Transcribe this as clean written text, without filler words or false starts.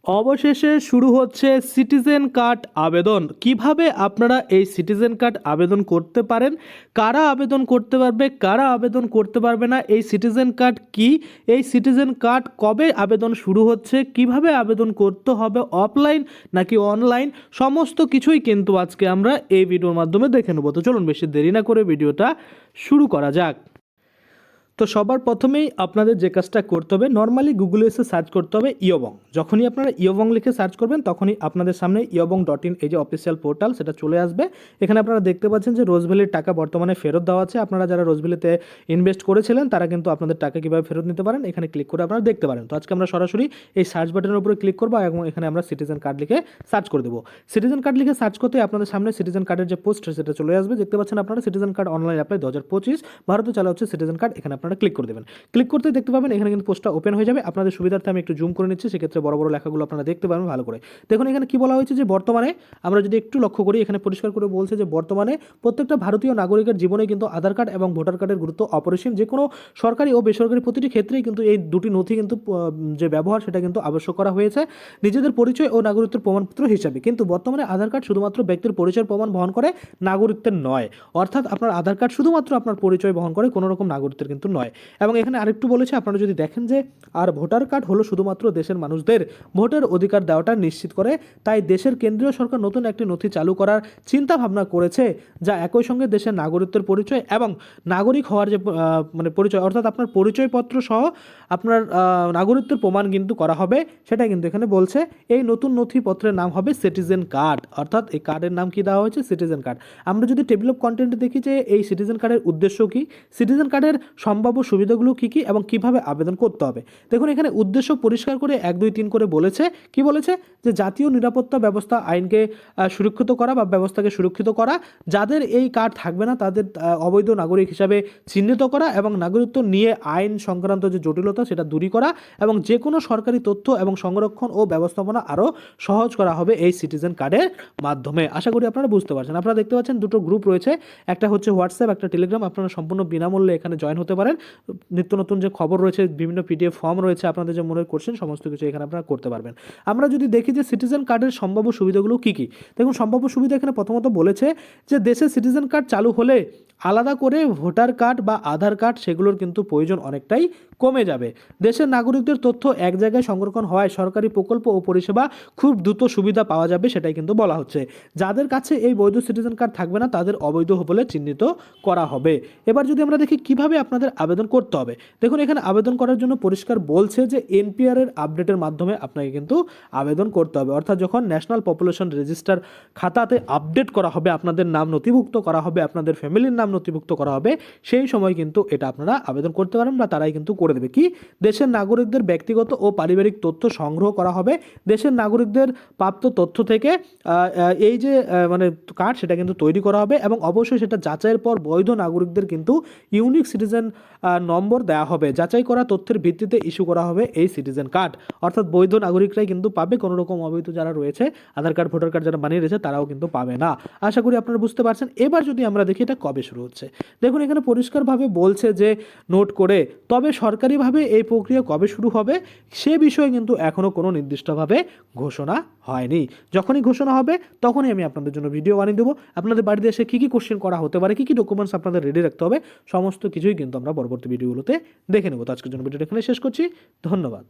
অবশেষে শুরু হচ্ছে সিটিজেন কার্ড আবেদন। কিভাবে আপনারা এই সিটিজেন কার্ড আবেদন করতে পারেন, কারা আবেদন করতে পারবে, কারা আবেদন করতে পারবে না, এই সিটিজেন কার্ড কি, এই সিটিজেন কার্ড কবে আবেদন শুরু হচ্ছে, কিভাবে আবেদন করতে হবে, অফলাইন নাকি অনলাইন, সমস্ত কিছুই কিন্তু আজকে আমরা এই ভিডিওর মাধ্যমে দেখে নেব। তো চলুন বেশি দেরি না করে ভিডিওটা শুরু করা যাক। তো সবার প্রথমেই আপনাদের যে কাজটা করতে হবে, নর্মালি গুগলে এসে সার্চ করতে হবে ইয়বং। যখনই আপনারা ইয়বং লিখে সার্চ করবেন তখনই আপনাদের সামনে ইয়বং.in এই যে অফিসিয়াল পোর্টাল সেটা চলে আসবে। এখানে আপনারা দেখতে পাচ্ছেন যে রোজভ্যালির টাকা বর্তমানে ফেরত দেওয়া আছে। আপনারা যারা রোজভ্যালিতে ইনভেস্ট করেছিলেন তারা কিন্তু আপনাদের টাকা কীভাবে ফেরত নিতে পারেন এখানে ক্লিক করে আপনারা দেখতে পারেন। তো আজকে আমরা সরাসরি এই সার্চ বাটনের উপরে ক্লিক করবো এবং এখানে আমরা সিটিজেন কার্ড লিখে সার্চ করে দেবো। সিটিজেন কার্ড লিখে সার্চ করতে আপনাদের সামনে সিটিজেন কার্ডের যে পোস্ট সেটা চলে আসবে। দেখতে পাচ্ছেন আপনারা সিটিজেন কার্ড অনলাইন অ্যাপ্লাই 2025 ভারতে চালু হচ্ছে সিটিজেন কার্ড। এখানে আপনারা ক্লিক করে দেবেন। ক্লিক করতে দেখতে পাবেন এখানে কিন্তু পোস্টটা ওপেন হয়ে যাবে। আপনাদের সুবিধার্থে আমি একটু জুম করে নিচ্ছি, সেক্ষেত্রে বড় বড় লেখাগুলো আপনারা দেখতে পাবেন ভালো করে। দেখুন এখানে কি বলা হয়েছে যে বর্তমানে আমরা যদি একটু লক্ষ্য করি, এখানে পরিষ্কার করে বলছে যে বর্তমানে প্রত্যেকটা ভারতীয় নাগরিকের জীবনে কিন্তু আধার কার্ড এবং ভোটার কার্ডের গুরুত্ব অপরিসীম। যে কোনো সরকারি ও বেসরকারি প্রতিটি ক্ষেত্রেই কিন্তু এই দুটি নথি কিন্তু যে ব্যবহার সেটা কিন্তু আবশ্যক করা হয়েছে নিজেদের পরিচয় ও নাগরিকত্বের প্রমাণপত্র হিসাবে। কিন্তু বর্তমানে আধার কার্ড শুধুমাত্র ব্যক্তির পরিচয় প্রমাণ বহন করে, নাগরিকত্বের নয়। অর্থাৎ আপনার আধার কার্ড শুধুমাত্র আপনার পরিচয় বহন করে, কোনো রকম নাগরিকত্বের কিন্তু নয়। এবং এখানে আরেকটু বলেছে আপনারা যদি দেখেন যে আর ভোটার কার্ড হলো শুধুমাত্র দেশের মানুষদের ভোটের অধিকার দেওয়াটা নিশ্চিত করে। তাই দেশের কেন্দ্রীয় সরকার নতুন একটি নথি চালু করার চিন্তা ভাবনা করেছে, যা একই সঙ্গে দেশের নাগরিকত্বের পরিচয় এবং নাগরিক হওয়ার যে পরিচয়, অর্থাৎ আপনার পরিচয়পত্র সহ আপনার নাগরিকত্বের প্রমাণ কিন্তু করা হবে। সেটা কিন্তু এখানে বলছে এই নতুন নথিপত্রের নাম হবে সিটিজেন কার্ড। অর্থাৎ এই কার্ডের নাম কি দেওয়া হয়েছে, সিটিজেন কার্ড। আমরা যদি টেবিল অফ কন্টেন্টে দেখি যে এই সিটিজেন কার্ডের উদ্দেশ্য কি, সিটিজেন কার্ডের সম্ভাব্য সুবিধাগুলো কি কি এবং কিভাবে আবেদন করতে হবে। দেখুন এখানে উদ্দেশ্য পরিষ্কার করে 1, 2, 3 করে বলেছে। কি বলেছে যে জাতীয় নিরাপত্তা ব্যবস্থা আইনকে সুরক্ষিত করা বা ব্যবস্থাকে সুরক্ষিত করা, যাদের এই কার্ড থাকবে না তাদের অবৈধ নাগরিক হিসাবে চিহ্নিত করা এবং নাগরিকত্ব নিয়ে আইন সংক্রান্ত যে জটিলতা সেটা দূরী করা এবং যে কোনো সরকারি তথ্য এবং সংরক্ষণ ও ব্যবস্থাপনা আরও সহজ করা হবে এই সিটিজেন কার্ডের মাধ্যমে। আশা করি আপনারা বুঝতে পারছেন। আপনারা দেখতে পাচ্ছেন দুটো গ্রুপ রয়েছে, একটা হচ্ছে হোয়াটসঅ্যাপ, একটা টেলিগ্রাম। আপনারা সম্পূর্ণ বিনামূল্যে এখানে জয়েন হতে পারেন। নিত্য নতুন যে খবর রয়েছে, বিভিন্ন পিডিএফ ফর্ম রয়েছে, আপনাদের যে মনের কোশ্চেন সমস্ত কিছু এখানে আপনারা করতে পারবেন। আমরা যদি দেখি যে সিটিজেন কার্ডের সম্ভাব্য সুবিধাগুলো কী কী, দেখুন সম্ভাব্য সুবিধা এখানে প্রথমত বলেছে যে দেশে সিটিজেন কার্ড চালু হলে আলাদা করে ভোটার কার্ড বা আধার কার্ড সেগুলোর কিন্তু প্রয়োজন অনেকটাই কমে যাবে। দেশের নাগরিকদের তথ্য এক জায়গায় সংরক্ষণ হওয়ায় সরকারি প্রকল্প ও পরিষেবা খুব দ্রুত সুবিধা পাওয়া যাবে, সেটাই কিন্তু বলা হচ্ছে। যাদের কাছে এই বৈধ সিটিজেন কার্ড থাকবে না তাদের অবৈধ বলে চিহ্নিত করা হবে। এবার যদি আমরা দেখি কিভাবে আপনাদের আবেদন করতে হবে, দেখুন এখানে আবেদন করার জন্য পরিষ্কার বলছে যে এনপিআর এর আপডেটের মাধ্যমে আপনাকে কিন্তু আবেদন করতে হবে। অর্থাৎ যখন ন্যাশনাল পপুলেশন রেজিস্টার খাতাতে আপডেট করা হবে, আপনাদের নাম নথিভুক্ত করা হবে, আপনাদের ফ্যামিলির নাম নথিভুক্ত করা হবে, সেই সময় কিন্তু এটা আপনারা আবেদন করতে পারেন বা তারাই কিন্তু করে দেবে। কি, দেশের নাগরিকদের ব্যক্তিগত ও পারিবারিক তথ্য সংগ্রহ করা হবে। দেশের নাগরিকদের প্রাপ্ত তথ্য থেকে এই যে কার্ড সেটা কিন্তু তৈরি করা হবে এবং অবশ্যই সেটা যাচাইয়ের পর বৈধ নাগরিকদের কিন্তু ইউনিক সিটিজেন নম্বর দেওয়া হবে। যাচাই করা তথ্যের ভিত্তিতে ইস্যু করা হবে এই সিটিজেন কার্ড। অর্থাৎ বৈধ নাগরিকরাই কিন্তু পাবে, কোনো রকম অবৈধ যারা রয়েছে আধার কার্ড ভোটার কার্ড যারা বানিয়ে রয়েছে তারাও কিন্তু পাবে না। আশা করি আপনারা বুঝতে পারছেন। এবার যদি আমরা দেখি এটা কবে শুরু হচ্ছে, দেখুন এখানে পরিষ্কারভাবে বলছে যে নোট করে, তবে সরকারিভাবে এই প্রক্রিয়া কবে শুরু হবে সে বিষয়ে কিন্তু এখনও কোনো নির্দিষ্টভাবে ঘোষণা হয়নি। যখনই ঘোষণা হবে তখনই আমি আপনাদের জন্য ভিডিও বানিয়ে দেবো। আপনাদের বাড়িতে এসে কী কী কোশ্চেন করা হতে পারে, কী কী ডকুমেন্টস আপনাদের রেডি রাখতে হবে, সমস্ত কিছুই কিন্তু আমরা পরবর্তী ভিডিওগুলোতে দেখে নেব। তো আজকের জন্য ভিডিওটা এখানে শেষ করছি। ধন্যবাদ।